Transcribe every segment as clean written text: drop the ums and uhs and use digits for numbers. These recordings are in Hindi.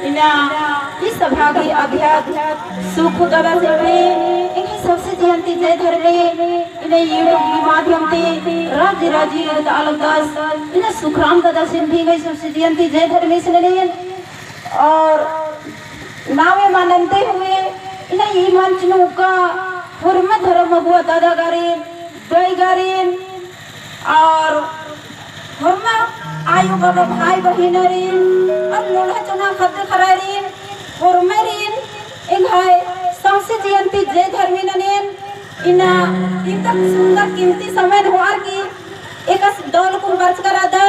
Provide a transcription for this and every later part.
इना इस सभा की अध्यक्ष सुख दादा से इन्हें सबसे जयंती जय धर्मे इन्हें यूट्यूब के माध्यम से राज्य राज्य अलगदास इन्हें सुखराम दादा सिंधी गई सबसे जयंती जय धर्मे से और नावे मानते हुए इन्हें ये मंच नुका हुर्म धर्म हुआ दादा गारेन दई गारेन और हुर्म आयु बाबा भाई बहन रिन और लोढ़ा चुना खत खरारिन हुर्मरिन इंघाय सबसे जयंती जय धर्मी ननेन इना इतना सुंदर कीमती समय हुआर की एक दौल को वर्ष करा दे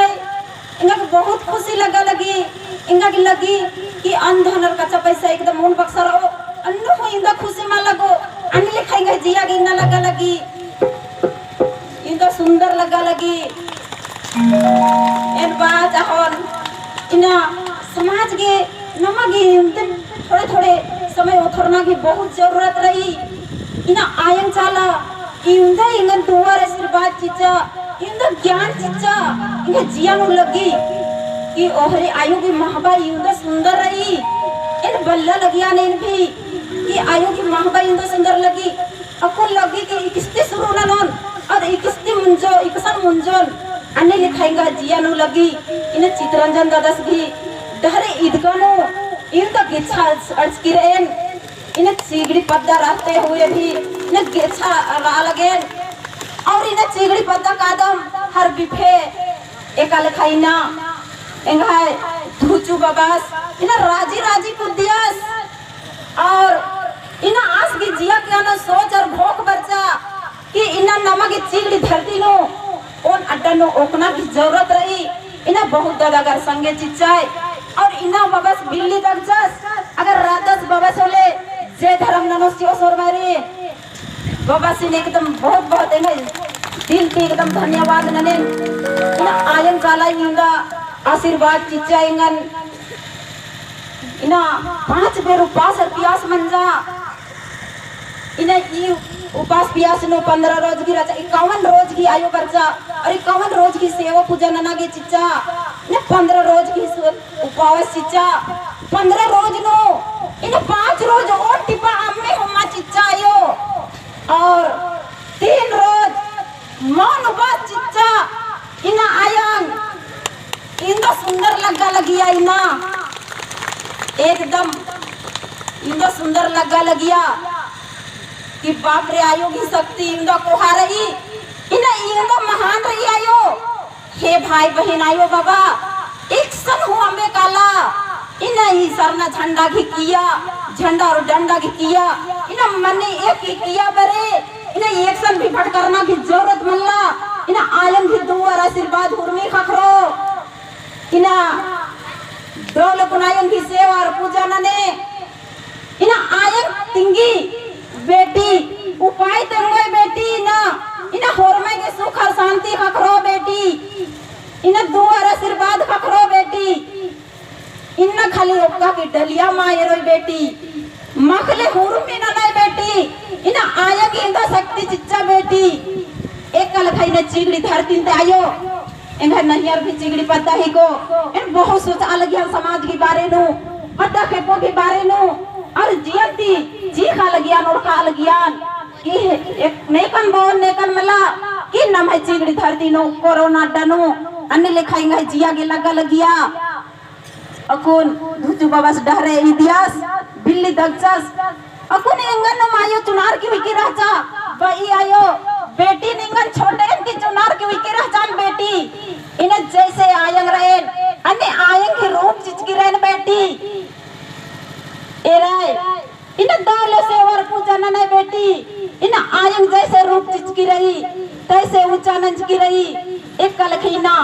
इनका बहुत खुशी लगी इनका की लगी कि अंधन और कच्चा पैसा एकदम मन बक्सर हो अन्नो हो इंदा खुशी मा लगो अन्य लिखाएंगे जिया की इन्ना लगी इंदा सुंदर लगी इन बात ahon इना समाज के नमगी थोड़े थोड़े समय उथरना की बहुत जरूरत रही इना आयन चाला इंदा इंगन दुआर आशीर्वाद चिचा इंदा ज्ञान चिचा इंगा जिया नु लगी कि ओहरे आयु की महबा इंदा सुंदर रही इन बल्ला लगिया ने इन भी कि आयु की महबा इंदा सुंदर लगी अकुल लगी कि इकिस्ते शुरू ना नॉन और इकिस्ते मुंजो इकसन मुंजोन अन्य लिखाएंगा जिया नु लगी इन्हें चित्रंजन दादा भी डहरे ईदगानो इन तक गिच्छा अर्ज की रहें इन्हें चीगड़ी पद्दा रहते हुए भी इन्हें गिच्छा रा लगे और इन्हें चीगड़ी पद्दा कादम हर बिफे एका लिखाइना इंगाय धुचू बाबास इन्हें राजी राजी कुदियास और इन्हें आस की जिया क्या ना सोच और भोग बरचा कि इन्हें नमक चीगड़ी धरती नो उन अड्डा नो ओकना की जरूरत रही इन्हें बहुत दादागर संगे चिच्चाए और इन्हें बाबस बिल्ली तक जस अगर रातस बाबस होले जय धर्म नमस्ते सोर मारे बाबस इन्हें एकदम बहुत बहुत इन्हें दिल की एकदम धन्यवाद नने इन्हें आयन काला इंगा आशीर्वाद चिच्चाएंगन इन्हें 5 बेर उपास और प्यास मंजा इन्हें ये उपास प्यास नो 15 रोज की रचा 51 रोज की आयु बरचा और 51 रोज की सेवा पूजा नना की चिच्चा ने 15 रोज की उपवास चिच्चा 15 रोज नो इन 5 रोज और टिपा अम्मे हुमा चिच्चा आयो और 3 रोज मौन उपास चिच्चा इना आयन इंदा सुंदर लगिया इना एकदम इंदा सुंदर लगिया कि बाप रे आयो की शक्ति इंदा को हारई इना इंदा महान रही आयो हे भाई बहन आयो बाबा एक सन हुआ में काला इना ही सरना झंडा की किया झंडा और डंडा की किया इना मने एक ही किया बरे इना एक सन भी फट करना की जरूरत मल्ला इना आयन भी दुआर आशीर्वाद हुरमी खखरो इना दौल कुनायन की सेवा और पूजा नने इना आयन तिंगी बेटी उपाय तंगोय बेटी ना इना होरमे के सुख और शांति खखरो बेटी इना दुआर आशीर्वाद खखरो बेटी इन्ना खाली ओक्का की डलिया मायरोय बेटी मखले हुरमी ना नहीं बेटी इना आया की इंदा शक्ति चिच्चा बेटी एक कल खाई ने चिगड़ी धरती ते आयो इन्हें नहियर भी चिगड़ी पता ही को इन बहुत सोच अलग समाज की बारे नु पता के को भी बारे नु और जियती जी खा लगियान और खा लगियान कि एक नेकन बोन नेकन मला कि नम है चिगड़ी धरती नो कोरोना डनो अन्य लिखाएंगे जिया के लगिया अकुन धुचु बाबा से डहरे इतिहास बिल्ली दक्षस अकुन इंगन नो मायो चुनार की विकी राजा वही आयो बेटी निंगन छोटे की चुनार की विकी राजान बेटी इन्हें जैसे आयंग रहे अन्य आयंग की रूप चिचकी रहे बेटी एराय इन्हें दाले सेवर पूजा नने बेटी इन्हें आयंग जैसे रूप चिचकी रही तैसे ऊंचा नंच की रही एक कल खीना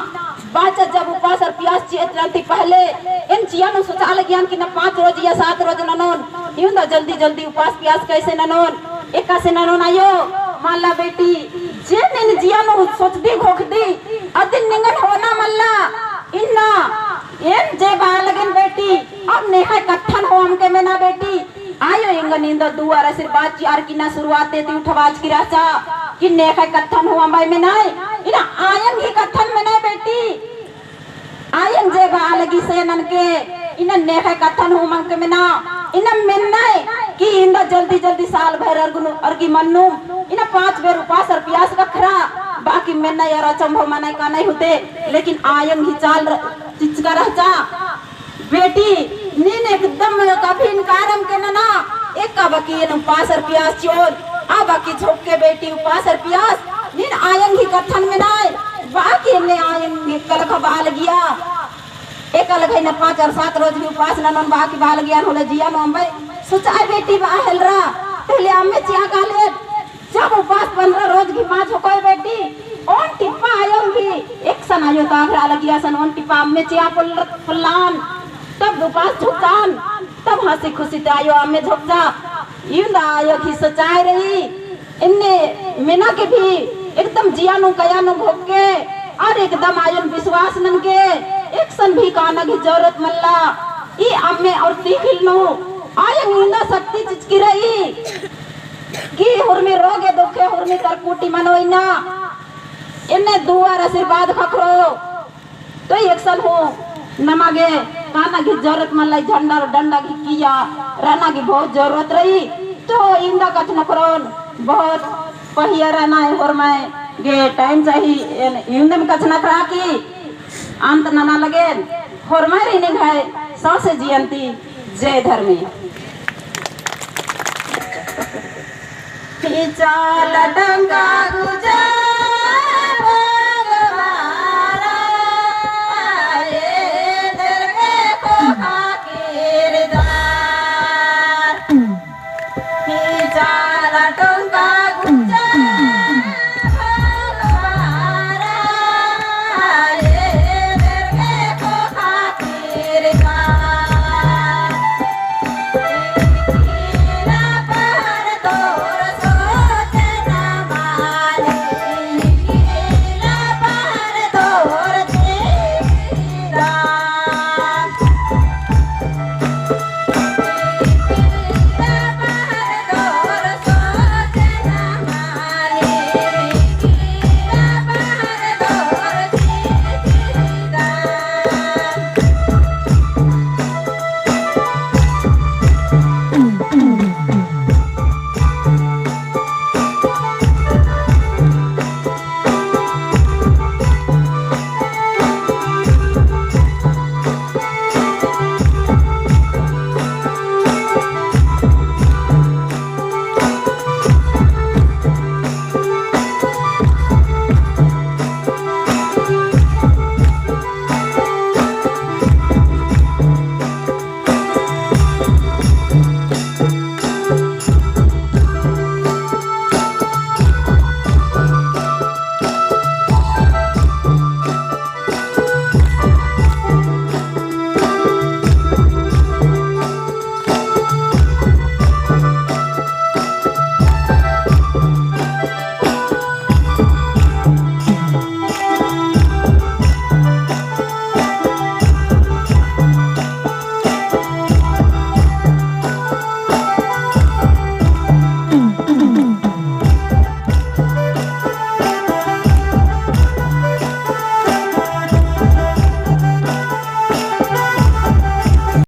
बाचा जब उपास और प्यास चित्रंती पहले इन चिया नु सोचा लगियान कि न 5 रोज या 7 रोज ननोन यूं ना जल्दी जल्दी उपास प्यास कैसे ननोन एक से ननोन आयो माला बेटी जे ने जिया नु सोचदी खोखदी अदिन निंगन होना मल्ला इन्ना एन जे बा लगन बेटी अब नेहा कत्थन हो हमके में ना बेटी आयो इंगन इंदा दुआर आशीर्वाद की आर की ना शुरुआते ती उठवाज की राचा कि नेहा कत्थन हो हम में नहीं इना आयन की कत्थन में नहीं बेटी आयन जे बा लगी सेनन के इन नेखे कथन हूँ मंग में ना इन मिन्नय कि इंदा जल्दी जल्दी साल भर अर्गुनु अर्गी मन्नु इन 5 बेर उपास और प्यास रखरा बाकी मिन्नय और अचंभव मनाई का नहीं होते लेकिन आयंग ही चाल चिचका रहता बेटी नीन एकदम कभी इनकारम के ना एक का बाकी इन उपास और प्यास चोर आ बाकी झोंक के बेटी उपास और प्यास नीन आयंग ही कथन में ना बाकी ने आयंग कल खबाल गया एक अलग है न 5 और 7 रोज भी उपास न नन बाकी बाल गया होले जिया नो भाई सोचा बेटी बाहल रा पहले हमें चिया काले जब उपास 15 रोज की मां जो कोई बेटी ओन टिप्पा आयोगी एक सन आयो तागरा लगिया सन ओन टिप्पा में चिया पुल्लान तब उपास झुकान तब हंसी खुशी ते आयो हमें झुकजा इंदा आयो की सच्चाई रही इन्ने मीना के भी एकदम जिया नो कया नो भोग के और एकदम आयो विश्वास नन के एक सन भी काना की जरूरत मल्ला ई अम्मे और तीखिल नो आय इंदा शक्ति चिचकी रही कि हुरमी रोगे दुखे हुरमी करकुटी मनोइना इन्ने दुआर आशीर्वाद खखरो तो एक सन हो नमागे काना की जरूरत मल्ला झंडा डंडा की किया रहना की बहुत जरूरत रही तो इंदा कथन करोन बहुत पहिया रहना है और मैं गे टाइम चाहिए इंदम कथन करा की अंत ना लगे और मारी निभाए सौसे जियंती जय धर्मी चाल डंगा गुजार भगवारा, ये दरगे को खाकिर दा